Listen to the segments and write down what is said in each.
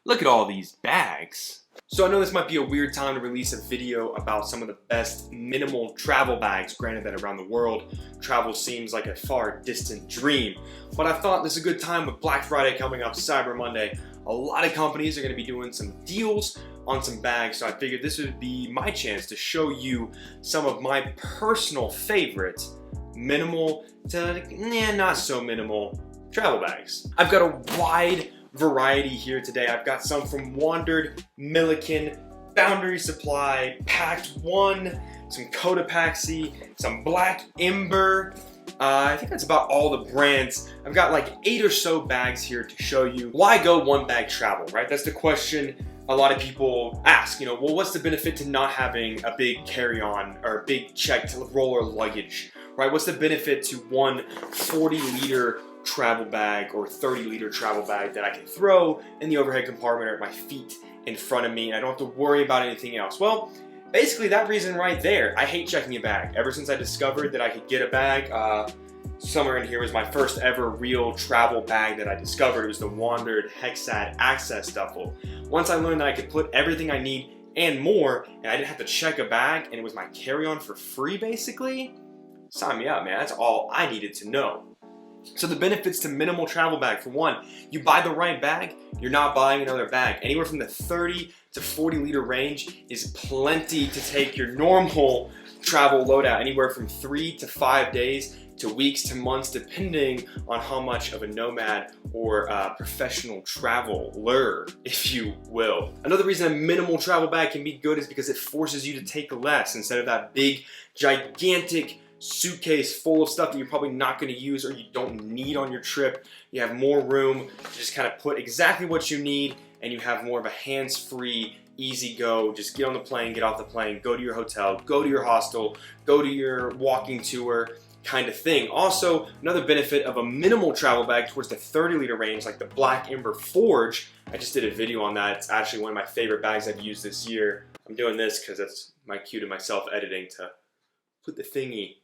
Look at all these bags. So I know this might be a weird time to release a video about some of the best minimal travel bags, granted that around the world, travel seems like a far distant dream. But I thought this is a good time with Black Friday coming up, Cyber Monday. A lot of companies are going to be doing some deals on some bags, so I figured this would be my chance to show you some of my personal favorite minimal to not so minimal travel bags. I've got a wide variety here today. I've got some from Wandrd, Millican, Boundary Supply, Pakt 1, some Cotopaxi, some Black Ember. I think that's about all the brands. I've got like 8 or so bags here to show you. Why go one bag travel, right? That's the question a lot of people ask. Well, what's the benefit to not having a big carry-on or a big checked roller luggage, right? What's the benefit to one 40-liter travel bag or 30-liter travel bag that I can throw in the overhead compartment or at my feet in front of me and I don't have to worry about anything else? Well, basically that reason right there. I hate checking a bag. Ever since I discovered that I could get a bag, somewhere in here was my first ever real travel bag that I discovered. It was the Wandrd Hexad Access duffel. Once I learned that I could put everything I need and more, and I didn't have to check a bag, and it was my carry-on for free basically, sign me up, man. That's all I needed to know. So the benefits to minimal travel bag: for one, you buy the right bag, you're not buying another bag. Anywhere from the 30 to 40 liter range is plenty to take your normal travel loadout, anywhere from 3 to 5 days to weeks to months, depending on how much of a nomad or a professional traveler, if you will. Another reason a minimal travel bag can be good is because it forces you to take less. Instead of that big, gigantic suitcase full of stuff that you're probably not going to use or you don't need on your trip, you have more room to just kind of put exactly what you need, and you have more of a hands-free, easy go. Just get on the plane, get off the plane, go to your hotel, go to your hostel, go to your walking tour kind of thing. Also, another benefit of a minimal travel bag towards the 30-liter range, like the Black Ember Forge. I just did a video on that. It's actually one of my favorite bags I've used this year. I'm doing this because that's my cue to myself editing to put the thingy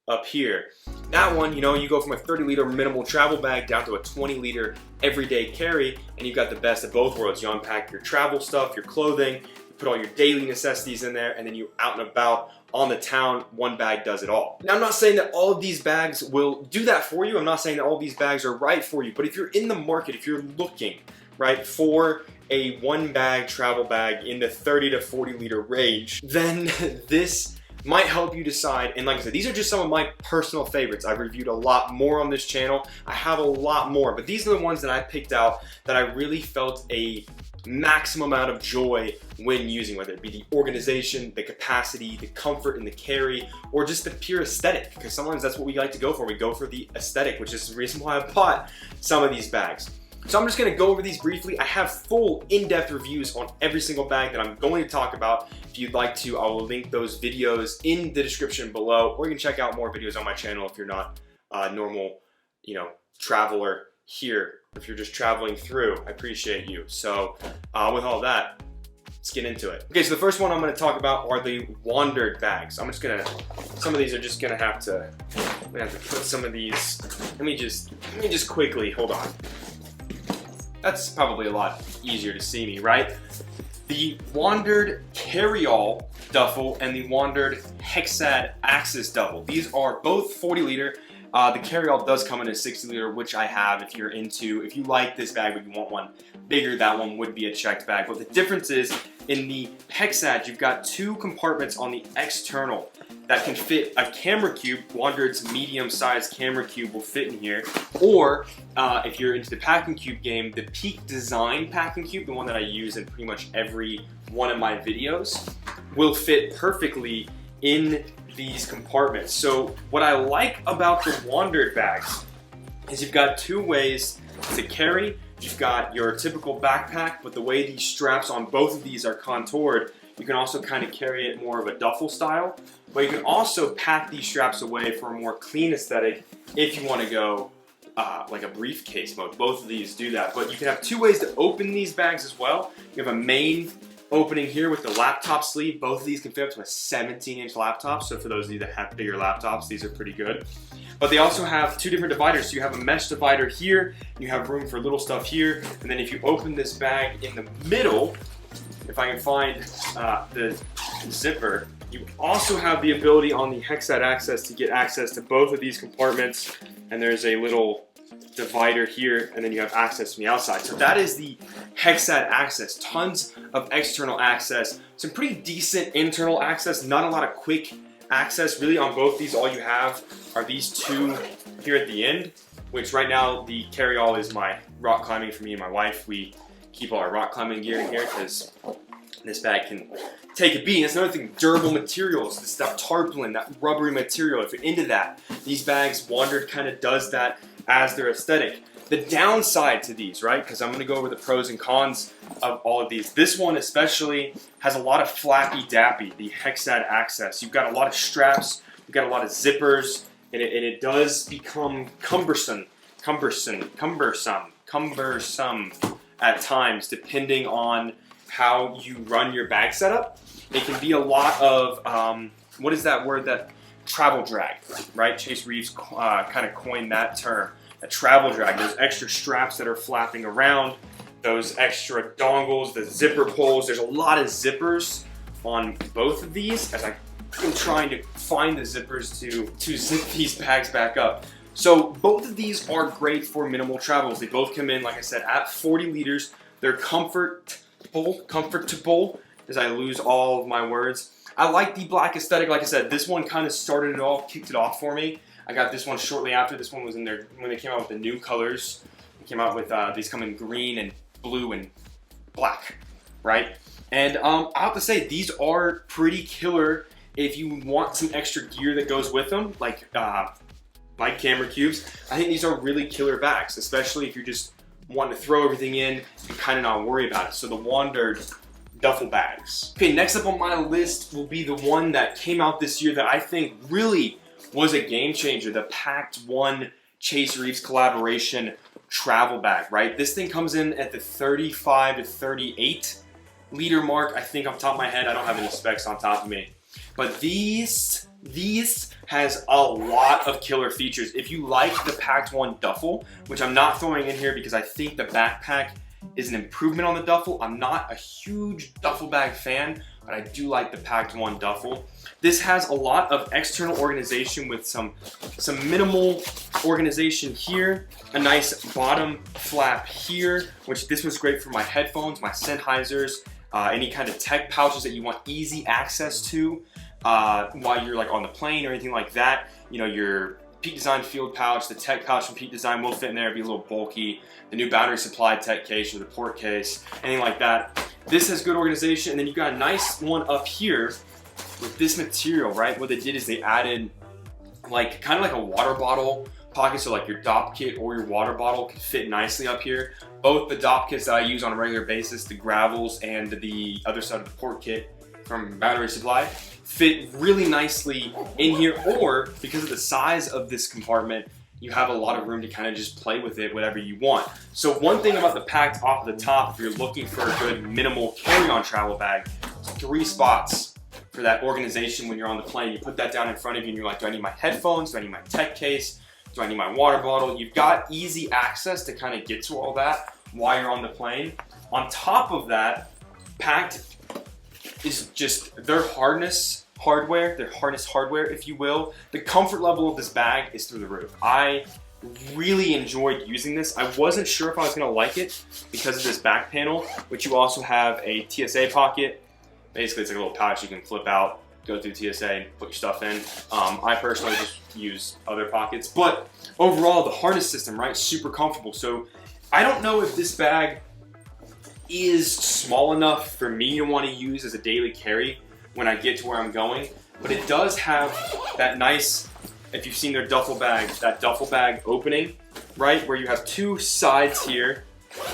up here. That one, you go from a 30-liter minimal travel bag down to a 20-liter everyday carry, and you've got the best of both worlds. You unpack your travel stuff, your clothing, you put all your daily necessities in there, and then you out and about on the town. One bag does it all. Now, I'm not saying that all of these bags will do that for you. I'm not saying that all these bags are right for you, but if you're in the market, if you're looking, right, for a one bag travel bag in the 30 to 40 liter range, then this might help you decide. And like I said, these are just some of my personal favorites. I've reviewed a lot more on this channel. I have a lot more, but these are the ones that I picked out that I really felt a maximum amount of joy when using, whether it be the organization, the capacity, the comfort in the carry, or just the pure aesthetic, because sometimes that's what we like to go for. We go for the aesthetic, which is the reason why I bought some of these bags. So I'm just going to go over these briefly. I have full in-depth reviews on every single bag that I'm going to talk about. If you'd like to, I will link those videos in the description below, or you can check out more videos on my channel if you're not a normal, traveler here. If you're just traveling through, I appreciate you. So with all that, let's get into it. Okay, so the first one I'm going to talk about are the Wandrd bags. Some of these are just going to have to, put some of these, let me just quickly, hold on. That's probably a lot easier to see me, right? The Wandrd Carryall duffel and the Wandrd Hexad Access duffel. These are both 40 liter. The Carryall does come in a 60 liter, which I have. If you like this bag but you want one bigger, that one would be a checked bag. But the difference is, in the Hexad, you've got 2 compartments on the external that can fit a camera cube. Wandrd's medium-sized camera cube will fit in here. Or if you're into the packing cube game, the Peak Design packing cube, the one that I use in pretty much every one of my videos, will fit perfectly in these compartments. So what I like about the Wandrd bags is you've got 2 ways to carry. You've got your typical backpack, but the way these straps on both of these are contoured, you can also kind of carry it more of a duffel style. But you can also pack these straps away for a more clean aesthetic if you want to go like a briefcase mode. Both of these do that. But you can have 2 ways to open these bags as well. You have a main opening here with the laptop sleeve. Both of these can fit up to a 17-inch laptop. So for those of you that have bigger laptops, these are pretty good. But they also have two different dividers. So you have a mesh divider here, you have room for little stuff here, and then if you open this bag in the middle, if I can find the zipper, you also have the ability on the Hexad access to get access to both of these compartments, and there's a little divider here, and then you have access from the outside. So that is the Hexad access. Tons of external access, some pretty decent internal access, not a lot of quick access. Really on both these, all you have are these two here at the end, which right now the Carryall is my rock climbing for me and my wife. We keep all our rock climbing gear in here because this bag can take a beating. That's another thing, durable materials, this stuff, tarpaulin, that rubbery material. If you're into that, these bags, Wandrd kind of does that as their aesthetic. The downside to these, right, because I'm going to go over the pros and cons of all of these. This one especially has a lot of flappy dappy, the Hexad access. You've got a lot of straps, you've got a lot of zippers, and it does become cumbersome at times, depending on how you run your bag setup. It can be a lot of, what is that word, that travel drag, right? Chase Reeves kind of coined that term, a travel drag. Those extra straps that are flapping around, those extra dongles, the zipper pulls. There's a lot of zippers on both of these as I'm trying to find the zippers to zip these bags back up. So both of these are great for minimal travels. They both come in, like I said, at 40 liters. They're comfortable, as I lose all of my words. I like the black aesthetic. Like I said, this one kind of started it all, kicked it off for me. I got this one shortly after. This one was in there when they came out with the new colors. They came out with, these come in green and blue and black, right? And I'll have to say, these are pretty killer if you want some extra gear that goes with them, like camera cubes. I think these are really killer bags, especially if you're just wanting to throw everything in and kind of not worry about it. So the Wandrd duffel bags. Okay, next up on my list will be the one that came out this year that I think really was a game changer, the Pakt 1 Chase Reeves collaboration travel bag, right? This thing comes in at the 35 to 38 liter mark, I think, off the top of my head. I don't have any specs on top of me. But these has a lot of killer features. If you like the Pakt 1 duffel, which I'm not throwing in here because I think the backpack is an improvement on the duffel. I'm not a huge duffel bag fan, but I do like the Pakt 1 duffel. This has a lot of external organization with some minimal organization here, a nice bottom flap here, which this was great for my headphones, my Sennheisers, any kind of tech pouches that you want easy access to while you're like on the plane or anything like that. You know, your Peak Design field pouch, the tech pouch from Peak Design will fit in there, it'll be a little bulky. The new battery supply tech case or the port case, anything like that. This has good organization, and then you've got a nice one up here with this material, right? What they did is they added like kind of like a water bottle pocket, so like your DOP kit or your water bottle can fit nicely up here. Both the DOP kits that I use on a regular basis, the Gravels and the other side of the port kit from Battery Supply, fit really nicely in here, or because of the size of this compartment, you have a lot of room to kind of just play with it whatever you want. So one thing about the Pakt off the top, if you're looking for a good minimal carry-on travel bag, 3 spots for that organization when you're on the plane. You put that down in front of you and you're like, do I need my headphones? Do I need my tech case? Do I need my water bottle? You've got easy access to kind of get to all that while you're on the plane. On top of that, Pakt is just their harness hardware, if you will. The comfort level of this bag is through the roof. I really enjoyed using this. I wasn't sure if I was gonna like it because of this back panel, which you also have a TSA pocket. Basically, it's like a little pouch you can flip out, go through TSA, and put your stuff in. I personally just use other pockets, but overall, the harness system, right, super comfortable. So I don't know if this bag is small enough for me to want to use as a daily carry when I get to where I'm going, but it does have that nice, if you've seen their duffel bag, that duffel bag opening, right, where you have 2 sides here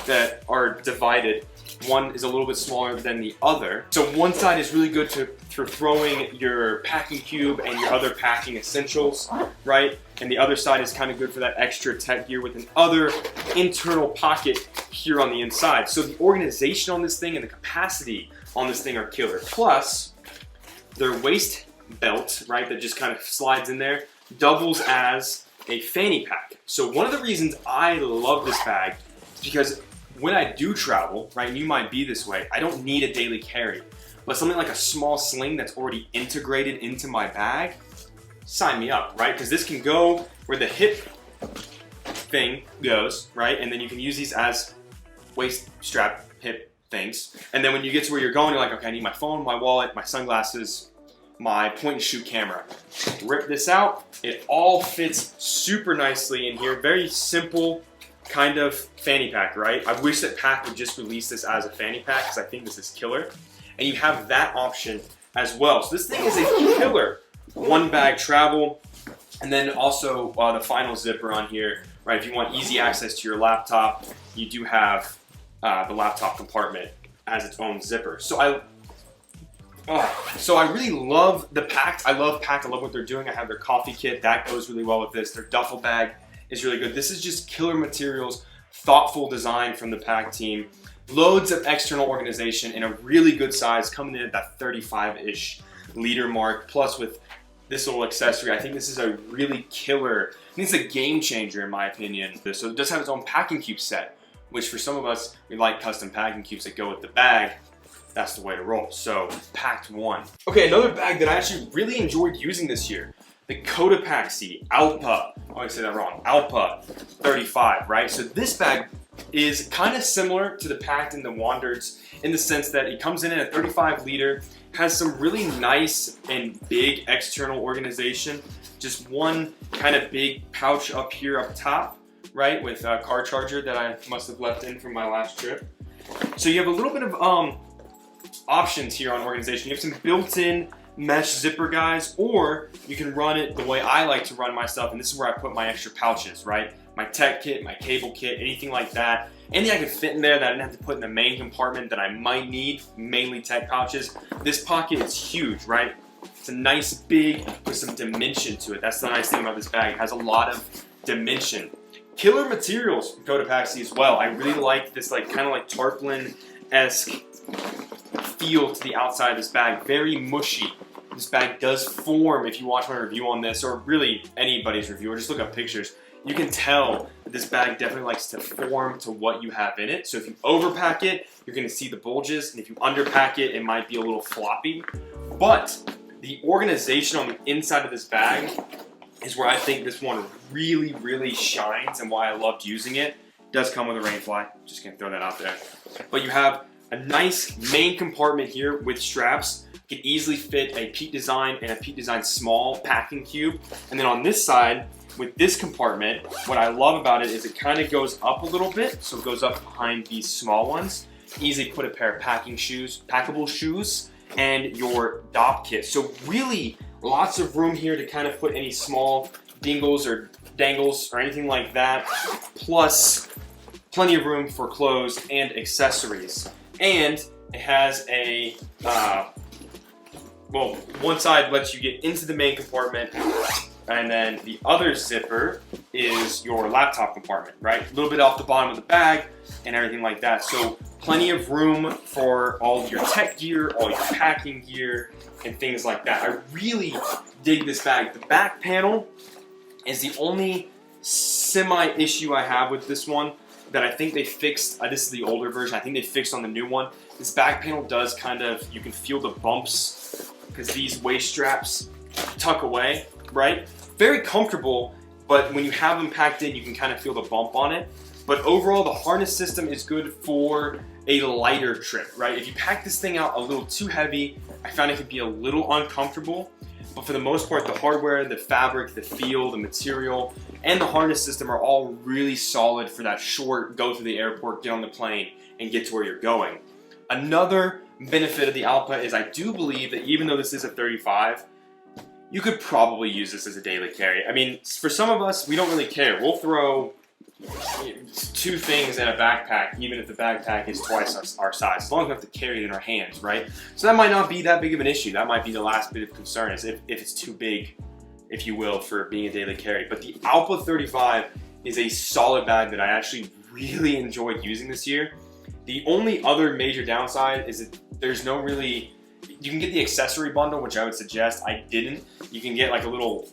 that are divided. One is a little bit smaller than the other. So one side is really good for throwing your packing cube and your other packing essentials, right? And the other side is kind of good for that extra tech gear with an other internal pocket here on the inside. So the organization on this thing and the capacity on this thing are killer. Plus, their waist belt, right, that just kind of slides in there, doubles as a fanny pack. So one of the reasons I love this bag is because when I do travel, right, and you might be this way, I don't need a daily carry. But something like a small sling that's already integrated into my bag, sign me up, right? Because this can go where the hip thing goes, right? And then you can use these as waist strap hip things. And then when you get to where you're going, you're like, okay, I need my phone, my wallet, my sunglasses, my point and shoot camera. Rip this out. It all fits super nicely in here. Very simple kind of fanny pack, right? I wish that Pakt would just release this as a fanny pack because I think this is killer. And you have that option as well. So this thing is a killer one bag travel. And then also the final zipper on here, right? If you want easy access to your laptop, you do have the laptop compartment as its own zipper. So I really love the Pakt. I love Pakt. I love what they're doing. I have their coffee kit. That goes really well with this. Their duffel bag is really good. This is just killer materials, thoughtful design from the Pakt team. Loads of external organization in a really good size, coming in at that 35-ish liter mark. Plus with this little accessory, I think this is a really killer, I think it's a game changer in my opinion. So it does have its own packing cube set, which for some of us, we like custom packing cubes that go with the bag. That's the way to roll. So Pakt 1. Okay, another bag that I actually really enjoyed using this year, the Cotopaxi Allpa. Oh, I said that wrong. Allpa 35, right? So this bag is kind of similar to the Pakt and the Wandrds in the sense that it comes in at a 35 liter, has some really nice and big external organization. Just one kind of big pouch up here up top, right? With a car charger that I must have left in from my last trip. So you have a little bit of options here on organization. You have some built-in mesh zipper guys, or you can run it the way I like to run my stuff, and this is where I put my extra pouches, right? My tech kit, my cable kit, anything like that. Anything I could fit in there that I didn't have to put in the main compartment that I might need, mainly tech pouches. This pocket is huge, right? It's a nice big with some dimension to it. That's the nice thing about this bag. It has a lot of dimension. Killer materials from Cotopaxi as well. I really like this like kind of like tarpaulin-esque feel to the outside of this bag. Very mushy. This bag does form, if you watch my review on this, or really anybody's review, or just look up pictures, you can tell that this bag definitely likes to form to what you have in it. So if you overpack it, you're gonna see the bulges, and if you underpack it, it might be a little floppy. But the organization on the inside of this bag is where I think this one really, really shines and why I loved using it. It does come with a rainfly, just gonna throw that out there. But you have a nice main compartment here with straps. You can easily fit a Pete Design and a Pete Design small packing cube. And then on this side, with this compartment, what I love about it is it kind of goes up a little bit, so it goes up behind these small ones. Easily put a pair of packable shoes, and your DOP kit. So really lots of room here to kind of put any small dingles or dangles or anything like that, plus plenty of room for clothes and accessories. And it has a, well, one side lets you get into the main compartment, and then the other zipper is your laptop compartment, right? A little bit off the bottom of the bag and everything like that. So plenty of room for all of your tech gear, all your packing gear, and things like that. I really dig this bag. The back panel is the only semi-issue I have with this one that I think they fixed. This is the older version. I think they fixed on the new one. This back panel does kind of, you can feel the bumps because these waist straps tuck away, right? Very comfortable, but when you have them packed in, you can kind of feel the bump on it. But overall, the harness system is good for a lighter trip, right? If you pack this thing out a little too heavy, I found it could be a little uncomfortable. But for the most part, the hardware, the fabric, the feel, the material, and the harness system are all really solid for that short, go through the airport, get on the plane, and get to where you're going. Another benefit of the Allpa is I do believe that even though this is a 35, you could probably use this as a daily carry. I mean, for some of us, we don't really care. We'll throw 2 things in a backpack, even if the backpack is twice our size, as long as we have to carry it in our hands, right? So that might not be that big of an issue. That might be the last bit of concern, is if it's too big, if you will, for being a daily carry. But the Allpa 35 is a solid bag that I actually really enjoyed using this year. The only other major downside is that there's no really, you can get the accessory bundle, which I would suggest. I didn't. You can get like a little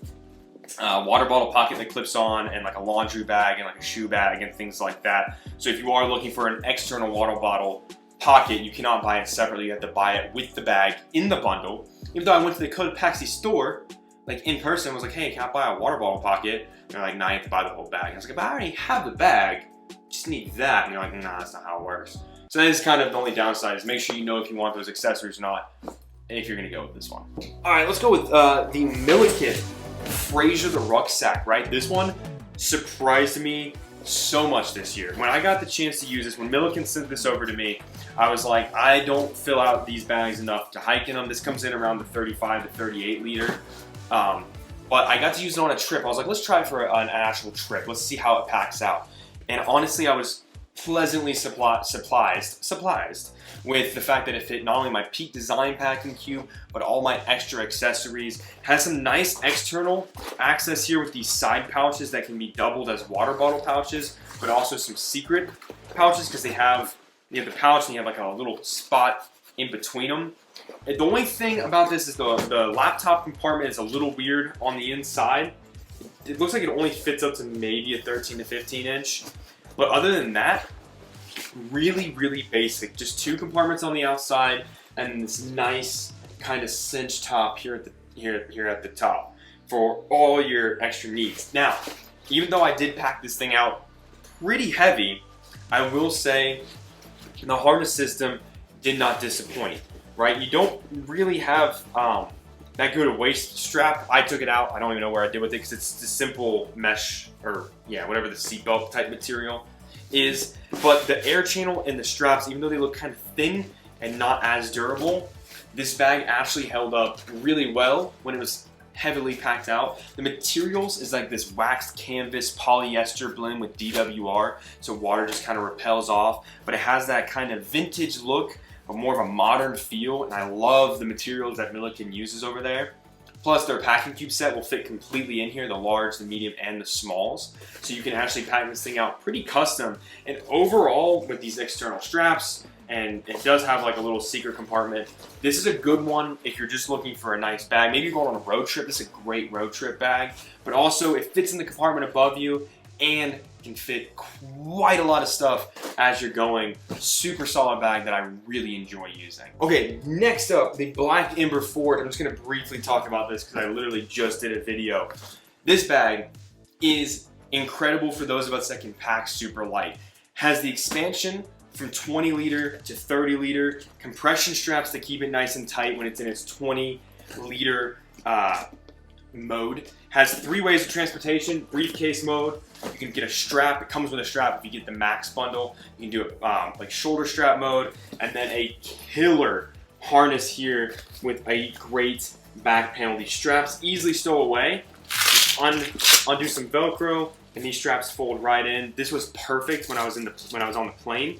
water bottle pocket that clips on, and like a laundry bag and like a shoe bag and things like that. So if you are looking for an external water bottle pocket, you cannot buy it separately. You have to buy it with the bag in the bundle. Even though I went to the Cotopaxi store, like in person, was like, hey, can I buy a water bottle pocket? And they're like, nah, you have to buy the whole bag. And I was like, but I already have the bag, just need that. And you're like, nah, that's not how it works. So that is kind of the only downside, is make sure you know if you want those accessories or not, and if you're gonna go with this one. All right, let's go with the Millican Fraser, the RuckSack, right? This one surprised me so much this year. When I got the chance to use this, when Millican sent this over to me, I was like, I don't fill out these bags enough to hike in them. This comes in around the 35 to 38 liter. But I got to use it on a trip. I was like, let's try it for an actual trip. Let's see how it packs out. And honestly, I was pleasantly surprised with the fact that it fit not only my Peak design packing cube, but all my extra accessories. Has some nice external access here with these side pouches that can be doubled as water bottle pouches, but also some secret pouches, because you have the pouch and you have like a little spot in between them. And the only thing about this is the laptop compartment is a little weird on the inside. It looks like it only fits up to maybe a 13 to 15 inch. But other than that, really, really basic. Just two compartments on the outside and this nice kind of cinch top here at the top for all your extra needs. Now, even though I did pack this thing out pretty heavy, I will say the harness system did not disappoint, right? You don't really have that good a waist strap. I took it out. I don't even know where I did with it, because it's the simple mesh, or yeah, whatever the seatbelt type material is. But the air channel and the straps, even though they look kind of thin and not as durable, this bag actually held up really well when it was heavily packed out. The materials is like this waxed canvas polyester blend with DWR, so water just kind of repels off, but it has that kind of vintage look, but more of a modern feel, and I love the materials that Millican uses over there. Plus, their packing cube set will fit completely in here, the large, the medium, and the smalls. So you can actually pack this thing out pretty custom. And overall, with these external straps, and it does have like a little secret compartment, this is a good one if you're just looking for a nice bag. Maybe you're going on a road trip, this is a great road trip bag. But also, it fits in the compartment above you, and can fit quite a lot of stuff as you're going. Super solid bag that I really enjoy using. Okay, next up, the Black Ember Ford. I'm just gonna briefly talk about this because I literally just did a video. This bag is incredible for those of us that can pack super light. Has the expansion from 20 liter to 30 liter, compression straps to keep it nice and tight when it's in its 20 liter mode. Has 3 ways of transportation: briefcase mode, you can get a strap, it comes with a strap if you get the max bundle, you can do it like shoulder strap mode, and then a killer harness here with a great back panel. These straps easily stow away, just undo some Velcro, and these straps fold right in. This was perfect when I was on the plane.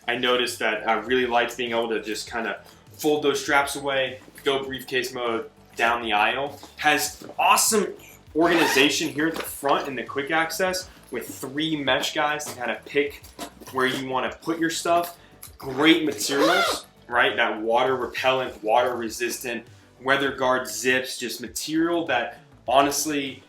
I noticed that I really liked being able to just kind of fold those straps away, go briefcase mode down the aisle. Has awesome organization here at the front in the quick access with 3 mesh guys to kind of pick where you want to put your stuff. Great materials, right? That water repellent, water resistant, weather guard zips, just material that honestly,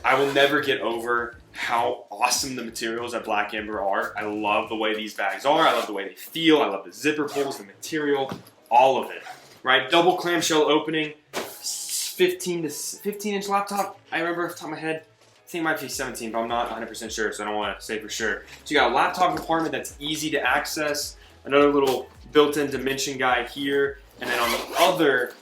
I will never get over how awesome the materials at Black Ember are. I love the way these bags are. I love the way they feel. I love the zipper pulls, the material, all of it, right? Double clamshell opening, 15 inch laptop. I remember off the top of my head, I think it might be 17, but I'm not 100% sure, so I don't want to say for sure. So you got a laptop compartment that's easy to access, another little built-in dimension guide here, and then on the other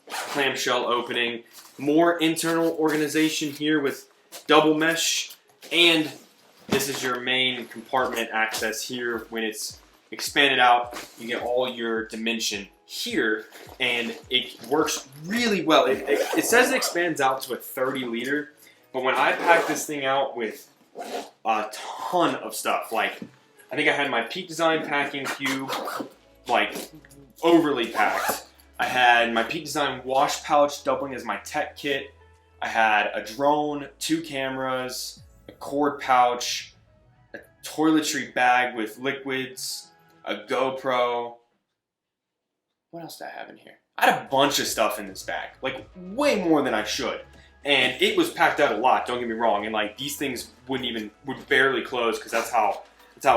clamshell opening, more internal organization here with double mesh, and this is your main compartment access here. When it's expanded out, you get all your dimension here, and it works really well. It says it expands out to a 30 liter, but when I packed this thing out with a ton of stuff, like I think I had my Peak Design packing cube, like overly packed. I had my Peak Design wash pouch doubling as my tech kit. I had a drone, 2 cameras, a cord pouch, a toiletry bag with liquids, a GoPro. What else did I have in here? I had a bunch of stuff in this bag, like way more than I should. And it was packed out a lot, don't get me wrong, and like these things would barely close because that's how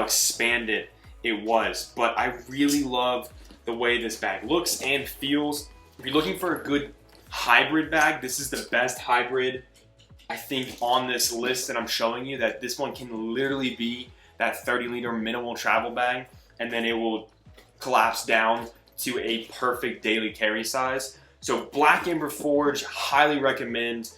expanded it was. But I really love the way this bag looks and feels. If you're looking for a good hybrid bag, this is the best hybrid I think on this list that I'm showing you. That this one can literally be that 30-liter minimal travel bag, and then it will collapse down to a perfect daily carry size. So Black Ember Forge, highly recommend.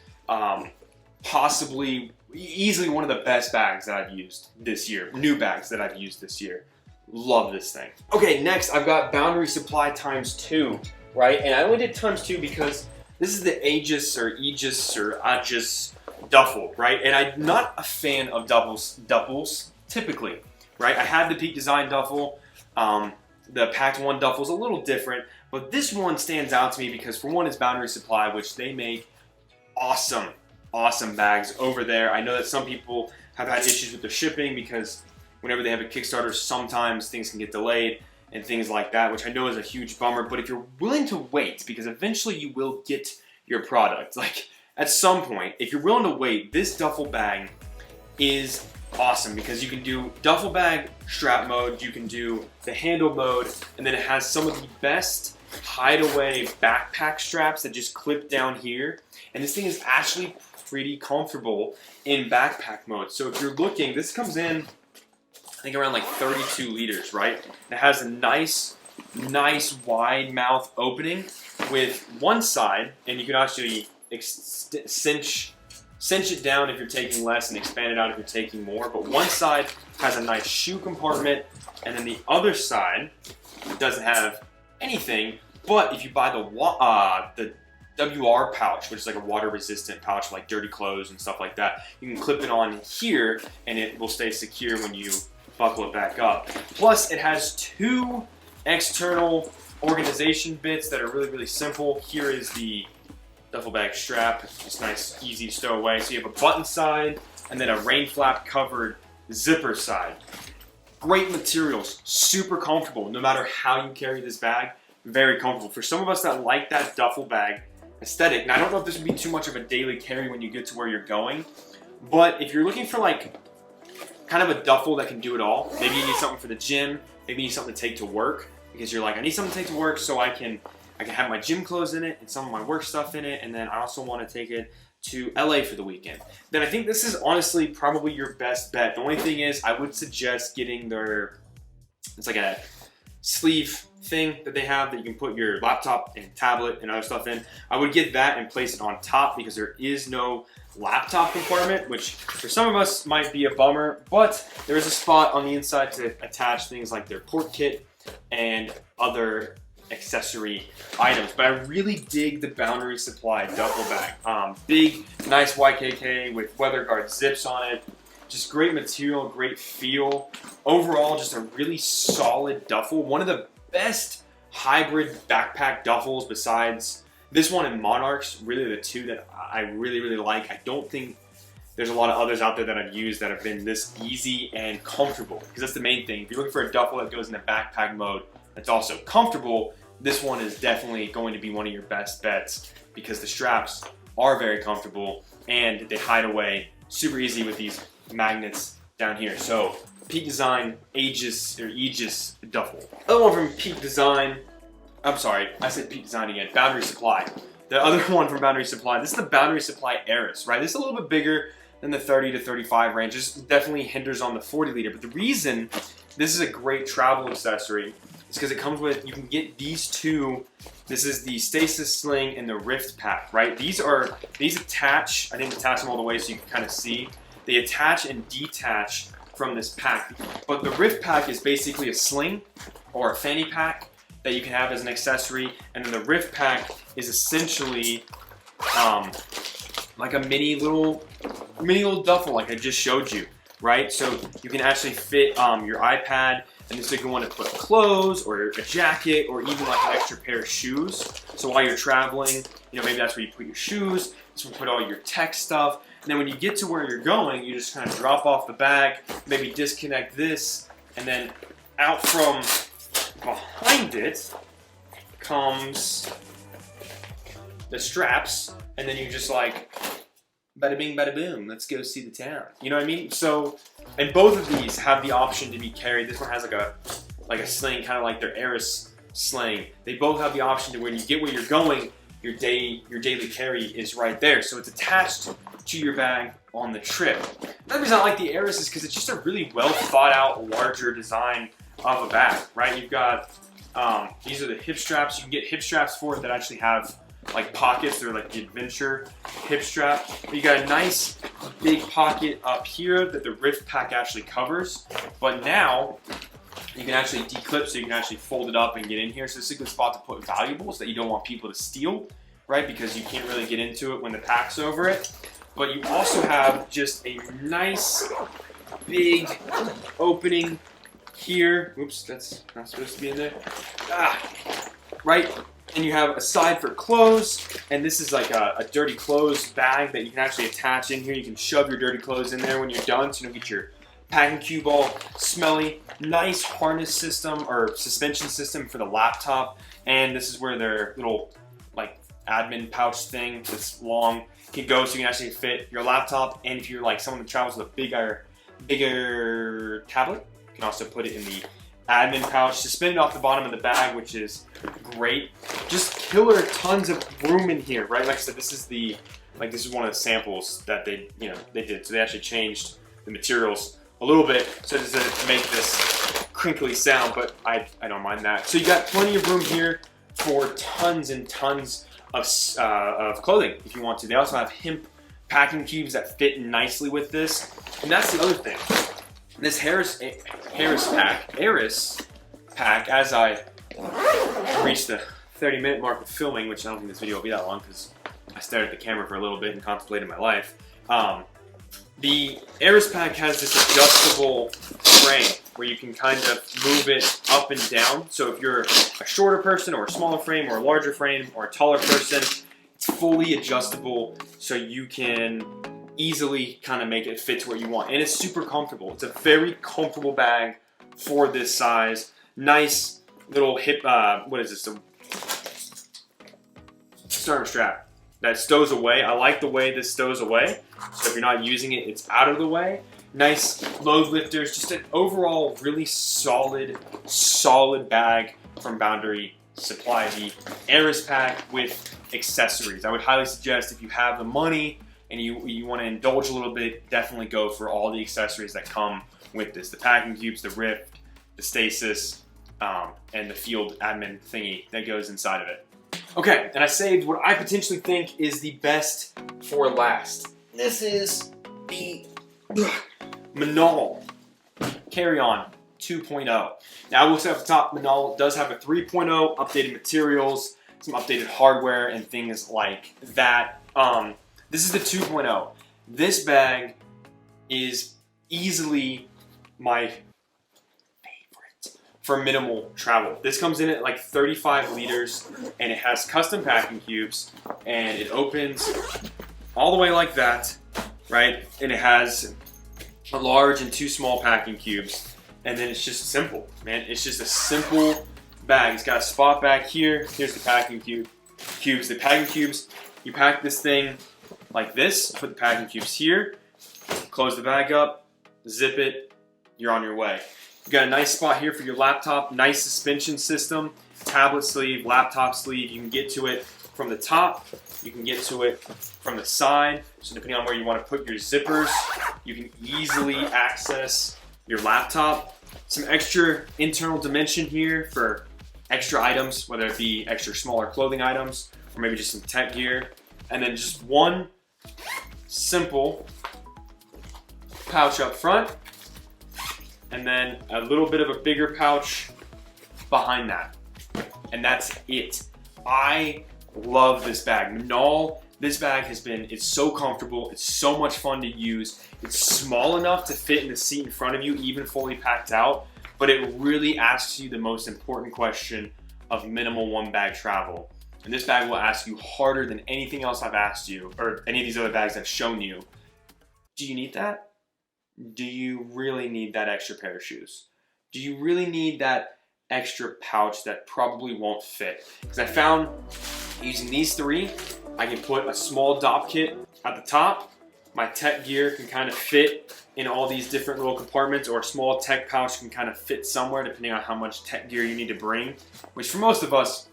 Possibly, easily one of the best bags that I've used this year. New bags that I've used this year. Love this thing. Okay, next I've got Boundary Supply × 2, right? And I only did ×2 because this is the Aegis or Aegis duffel, right? And I'm not a fan of duffels typically, right? I had the Peak Design duffel. The Pakt 1 duffel is a little different, but this one stands out to me because for one, it's Boundary Supply, which they make awesome bags over there. I know that some people have had issues with the shipping because whenever they have a Kickstarter, sometimes things can get delayed and things like that, which I know is a huge bummer. But if you're willing to wait, because eventually you will get your product, like at some point, if you're willing to wait, this duffel bag is awesome because you can do duffel bag strap mode, you can do the handle mode, and then it has some of the best hideaway backpack straps that just clip down here. And this thing is actually pretty comfortable in backpack mode. So if you're looking, this comes in, I think around like 32 liters, right? It has a nice wide mouth opening with one side, and you can actually cinch it down if you're taking less and expand it out if you're taking more. But one side has a nice shoe compartment, and then the other side doesn't have anything. But if you buy the WR pouch, which is like a water resistant pouch for like dirty clothes and stuff like that, you can clip it on here and it will stay secure when you buckle it back up. Plus it has 2 external organization bits that are really simple. Here is the duffel bag strap. It's nice, easy to stow away. So you have a button side and then a rain flap covered zipper side. Great materials, super comfortable no matter how you carry this bag. Very comfortable. For some of us that like that duffel bag aesthetic, and I don't know if this would be too much of a daily carry when you get to where you're going, but if you're looking for like kind of a duffel that can do it all, maybe you need something for the gym, maybe you need something to take to work, because you're like, I need something to take to work so I can have my gym clothes in it and some of my work stuff in it, and then I also want to take it to LA for the weekend. Then I think this is honestly probably your best bet. The only thing is I would suggest getting it's like a sleeve thing that they have that you can put your laptop and tablet and other stuff in. I would get that and place it on top because there is no laptop compartment, which for some of us might be a bummer, but there is a spot on the inside to attach things like their port kit and other accessory items. But I really dig the Boundary Supply duffel bag. Big, nice YKK with weather guard zips on it. Just great material, great feel. Overall, just a really solid duffel. One of the best hybrid backpack duffels besides this one and Monarchs. Really the 2 that I really like. I don't think there's a lot of others out there that I've used that have been this easy and comfortable, because that's the main thing. If you're looking for a duffel that goes into backpack mode that's also comfortable, this one is definitely going to be one of your best bets because the straps are very comfortable and they hide away super easy with these magnets down here. So Peak Design Aegis duffel. Other one from Peak Design, I'm sorry, I said Peak Design again, Boundary Supply. The other one from Boundary Supply, this is the Boundary Supply Arris, right? This is a little bit bigger than the 30 to 35 range. This definitely hinders on the 40 liter, but the reason this is a great travel accessory is because it comes with, you can get these 2. This is the Stasis Sling and the Rift Pack, right? These attach, I didn't attach them all the way so you can kind of see. They attach and detach from this pack. But the Rift Pack is basically a sling or a fanny pack that you can have as an accessory. And then the Rift Pack is essentially like a mini little duffel like I just showed you, right? So you can actually fit your iPad, and this is a good one to put clothes or a jacket or even like an extra pair of shoes. So while you're traveling, you know, maybe that's where you put your shoes, that's where you put all your tech stuff. And then when you get to where you're going, you just kind of drop off the bag, maybe disconnect this, and then out from behind it comes the straps, and then you just like bada bing, bada boom, let's go see the town. You know what I mean? So, and both of these have the option to be carried. This one has like a sling, kind of like their Arris sling. They both have the option to when you get where you're going, your daily carry is right there. So it's attached to your bag on the trip. Another reason I like the Arris is because it's just a really well thought out, larger design of a bag, right? You've got, these are the hip straps. You can get hip straps for it that actually have like pockets. They're like the adventure hip strap. But you got a nice big pocket up here that the Rift Pack actually covers. But now you can actually declip, so you can actually fold it up and get in here. So this is a good spot to put valuables that you don't want people to steal, right? Because you can't really get into it when the pack's over it. But you also have just a nice big opening here. Oops, that's not supposed to be in there. Right? And you have a side for clothes, and this is like a dirty clothes bag that you can actually attach in here. You can shove your dirty clothes in there when you're done, so you don't get your packing cube all smelly. Nice harness system or suspension system for the laptop, and this is where their little like admin pouch thing that's long can go, so you can actually fit your laptop. And if you're like someone that travels with a bigger tablet, you can also put it in the admin pouch, suspended off the bottom of the bag, which is great. Just killer tons of room in here, right? Like I said, this is one of the samples that they did. So they actually changed the materials a little bit so it doesn't make this crinkly sound, but I don't mind that. So you got plenty of room here for tons and tons of clothing if you want to. They also have hemp packing cubes that fit nicely with this. And that's the other thing. This Arris pack, as I reach the 30-minute mark of filming, which I don't think this video will be that long because I stared at the camera for a little bit and contemplated my life. The Arris pack has this adjustable frame where you can kind of move it up and down. So if you're a shorter person or a smaller frame or a larger frame or a taller person, it's fully adjustable so you can easily kind of make it fit to where you want. And it's super comfortable. It's a very comfortable bag for this size. Nice little hip, what is this? A sternum strap that stows away. I like the way this stows away. So if you're not using it, it's out of the way. Nice load lifters, just an overall really solid bag from Boundary Supply. The Aeris pack with accessories. I would highly suggest if you have the money and you want to indulge a little bit, definitely go for all the accessories that come with this. The packing cubes, the Rift, the stasis, and the field admin thingy that goes inside of it. Okay, and I saved what I potentially think is the best for last. This is the Minaal Carryall 2.0. Now I will say off the top, Minaal does have a 3.0, updated materials, some updated hardware, and things like that. This is the 2.0. This bag is easily my favorite for minimal travel. This comes in at like 35 liters, and it has custom packing cubes, and it opens all the way like that, right? And it has a large and two small packing cubes, and then it's just simple, man. It's just a simple bag. It's got a spot back here. Here's the packing cubes. The packing cubes, you pack this thing like this, put the packing cubes here, close the bag up, zip it, you're on your way. You got a nice spot here for your laptop, nice suspension system, tablet sleeve, laptop sleeve. You can get to it from the top, you can get to it from the side. So depending on where you want to put your zippers, you can easily access your laptop. Some extra internal dimension here for extra items, whether it be extra smaller clothing items or maybe just some tech gear. And then just one simple pouch up front, and then a little bit of a bigger pouch behind that. And that's it. I love this bag. Minaal, this bag it's so comfortable, it's so much fun to use. It's small enough to fit in the seat in front of you, even fully packed out, but it really asks you the most important question of minimal one bag travel. And this bag will ask you harder than anything else I've asked you, or any of these other bags I've shown you. Do you need that? Do you really need that extra pair of shoes? Do you really need that extra pouch that probably won't fit? Because I found using these three, I can put a small dop kit at the top, My tech gear can kind of fit in all these different little compartments, or a small tech pouch can kind of fit somewhere depending on how much tech gear you need to bring, which for most of us,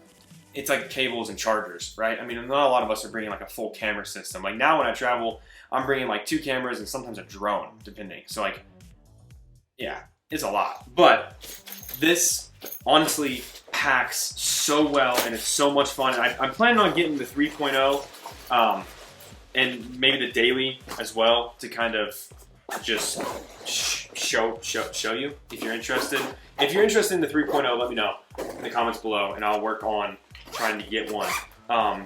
it's like cables and chargers, right? I mean, not a lot of us are bringing like a full camera system. Like now when I travel, I'm bringing like 2 cameras and sometimes a drone, depending. So like, yeah, it's a lot. But this honestly packs so well and it's so much fun. And I'm planning on getting the 3.0 and maybe the daily as well to kind of just show you if you're interested. If you're interested in the 3.0, let me know in the comments below and I'll work on trying to get one. A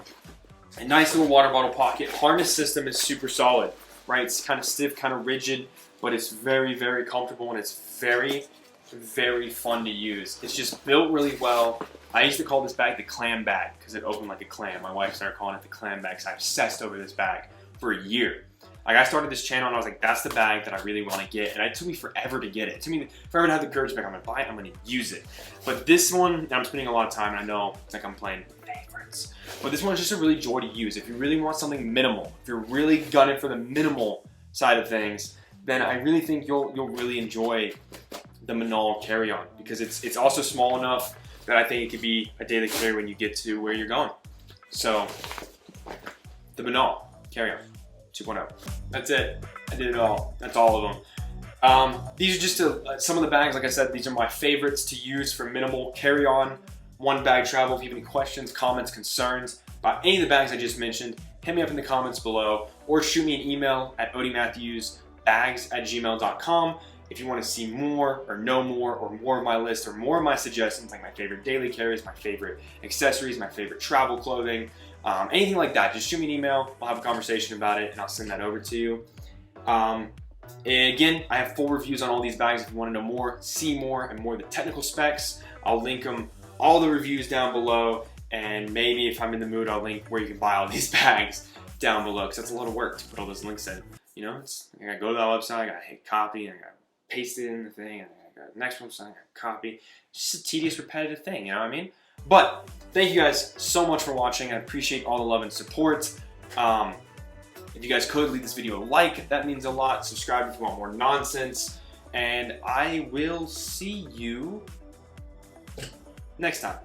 nice little water bottle pocket. Harness system is super solid, right? It's kind of stiff, kind of rigid, but it's very, very comfortable and it's very, very fun to use. It's just built really well. I used to call this bag the clam bag because it opened like a clam. My wife started calling it the clam bag, so I obsessed over this bag for a year. Like I started this channel and I was like, that's the bag that I really want to get. And it took me forever to get it. It took me forever to have the courage back. I'm going to buy it, I'm going to use it. But this one, I'm spending a lot of time and I know it's like I'm playing favorites. But this one's just a really joy to use. If you really want something minimal, if you're really gunning for the minimal side of things, then I really think you'll really enjoy the Minaal carry-on because it's also small enough that I think it could be a daily carry when you get to where you're going. So, the Minaal carry-on 2.0. That's it. I did it all. That's all of them. These are just some of the bags. Like I said, these are my favorites to use for minimal carry-on, one bag travel. If you have any questions, comments, concerns about any of the bags I just mentioned, hit me up in the comments below or shoot me an email at odiematthewsbags@gmail.com. If you want to see more or know more or more of my list or more of my suggestions, like my favorite daily carries, my favorite accessories, my favorite travel clothing, anything like that, just shoot me an email. We'll have a conversation about it and I'll send that over to you. Again, I have full reviews on all these bags. If you want to know more, see more, and more of the technical specs, I'll link them, all the reviews down below. And maybe if I'm in the mood, I'll link where you can buy all these bags down below because that's a lot of work to put all those links in. You know, I gotta go to that website, I gotta hit copy, and I gotta paste it in the thing, and I got the next website, I gotta copy. It's just a tedious, repetitive thing, you know what I mean? But thank you guys so much for watching. I appreciate all the love and support. If you guys could leave this video a like, that means a lot. Subscribe if you want more nonsense, and I will see you next time.